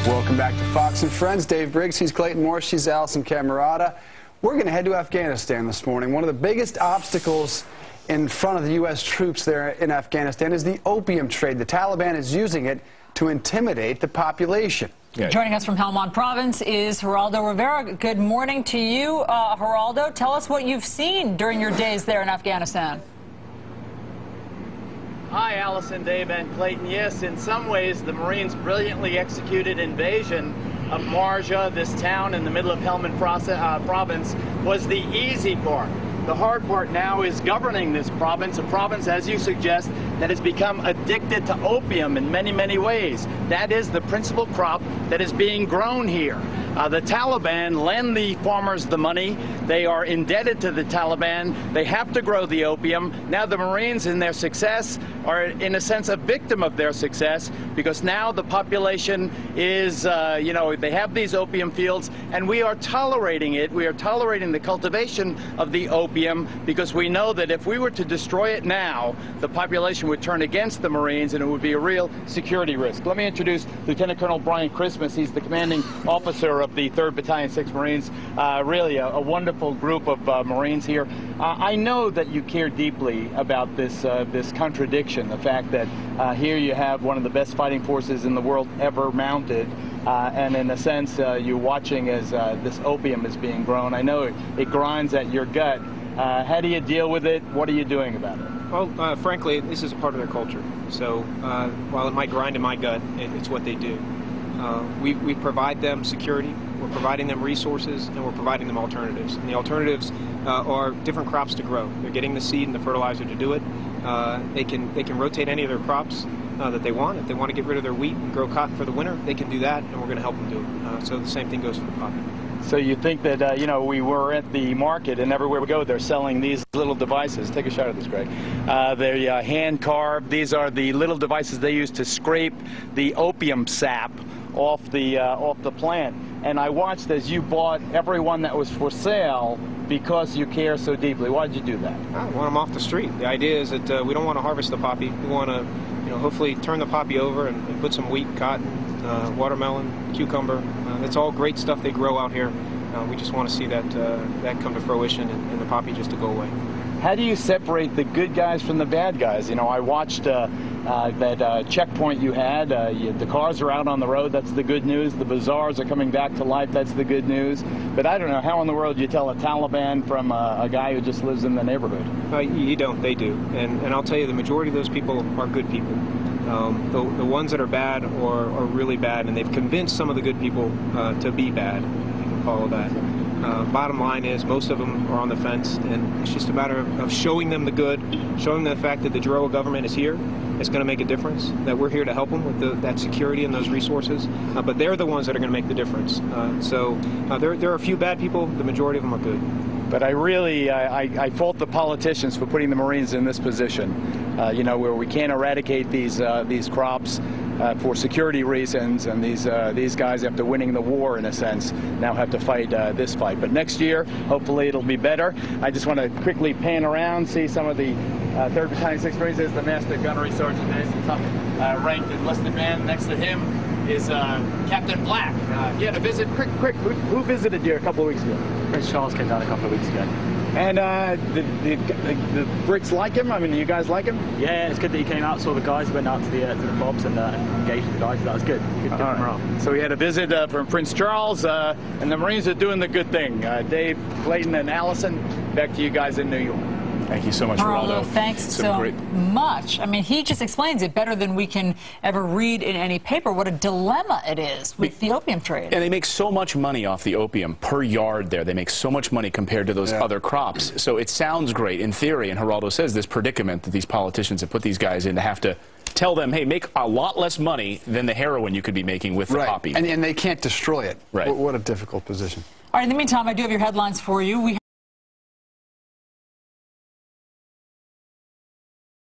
Welcome back to Fox and Friends. Dave Briggs, he's Clayton Morris, she's Allison Camerata. We're going to head to Afghanistan this morning. One of the biggest obstacles in front of the U.S. troops there in Afghanistan is the opium trade. The Taliban is using it to intimidate the population. Yeah. Joining us from Helmand Province is Geraldo Rivera. Good morning to you, Geraldo. Tell us what you've seen during your days there in Afghanistan. Hi, Allison, Dave, and Clayton. Yes, in some ways, the Marines' brilliantly executed invasion of Marja, this town in the middle of Helmand Province, was the easy part. The hard part now is governing this province, a province, as you suggest, that has become addicted to opium in many, many ways. That is the principal crop that is being grown here. The Taliban lend the farmers the money. They are indebted to the Taliban. They have to grow the opium. Now the Marines, in their success, are in a sense a victim of their success, because now the population is, they have these opium fields, and we are tolerating it. We are tolerating the cultivation of the opium because we know that if we were to destroy it now, the population would turn against the Marines, and it would be a real security risk. Let me introduce Lieutenant Colonel Brian Christmas. He's the commanding officer of the 3rd Battalion, 6th Marines. Really a wonderful group of Marines here. I know that you care deeply about this contradiction, the fact that here you have one of the best fighting forces in the world ever mounted, and in a sense you're watching as this opium is being grown. I know it grinds at your gut. How do you deal with it? What are you doing about it? Well, frankly, this is a part of their culture. So while it might grind in my gut, it's what they do. We provide them security, we're providing them resources, and we're providing them alternatives. And the alternatives are different crops to grow. They're getting the seed and the fertilizer to do it. They can rotate any of their crops that they want. If they want to get rid of their wheat and grow cotton for the winter, they can do that, and we're going to help them do it. So the same thing goes for the poppy. So you think that, we were at the market, and everywhere we go, they're selling these little devices. Take a shot of this, Greg. They're hand-carved. These are the little devices they use to scrape the opium sap off the plant. And I watched as you bought every one that was for sale because you care so deeply. Why did you do that? I want them off the street. The idea is that we don't want to harvest the poppy. We want to, hopefully turn the poppy over and put some wheat, cotton, watermelon, cucumber. It's all great stuff they grow out here. We just want to see that come to fruition and the poppy just to go away. How do you separate the good guys from the bad guys? I watched that checkpoint you had. The cars are out on the road. That's the good news. The bazaars are coming back to life. That's the good news. But I don't know, how in the world do you tell a Taliban from a guy who just lives in the neighborhood? You don't. They do. And I'll tell you, the majority of those people are good people. The ones that are bad are really bad, and they've convinced some of the good people to be bad, if you can call it that. Bottom line is, most of them are on the fence, and it's just a matter of showing them the good, showing them the fact that the Giro government is here. It's going to make a difference, that we're here to help them with that security and those resources, but they're the ones that are going to make the difference. There are a few bad people, the majority of them are good. But I fault the politicians for putting the Marines in this position, where we can't eradicate these crops for security reasons, and these guys, after winning the war, in a sense, now have to fight this fight. But next year, hopefully, it'll be better. I just want to quickly pan around, see some of the 3rd Battalion, 6th Marines. There's the Master Gunnery Sergeant. There's the top-ranked enlisted man. Next to him is Captain Black. He had a visit. Quick, who visited you a couple of weeks ago? Prince Charles came down a couple of weeks ago. And the Brits like him? I mean, do you guys like him? Yeah, it's good that he came out, saw the guys, went out to the pubs and engaged with the guys. That was good. Good morale. So we had a visit from Prince Charles, and the Marines are doing the good thing. Dave, Clayton, and Allison, back to you guys in New York. Thank you so much, Geraldo. Thanks so much. I mean, he just explains it better than we can ever read in any paper, what a dilemma it is with the opium trade. And they make so much money off the opium per yard there. They make so much money compared to those other crops. So it sounds great in theory, and Geraldo says this predicament that these politicians have put these guys in to have to tell them, hey, make a lot less money than the heroin you could be making with the poppy. And they can't destroy it. Right. What a difficult position. All right, in the meantime, I do have your headlines for you.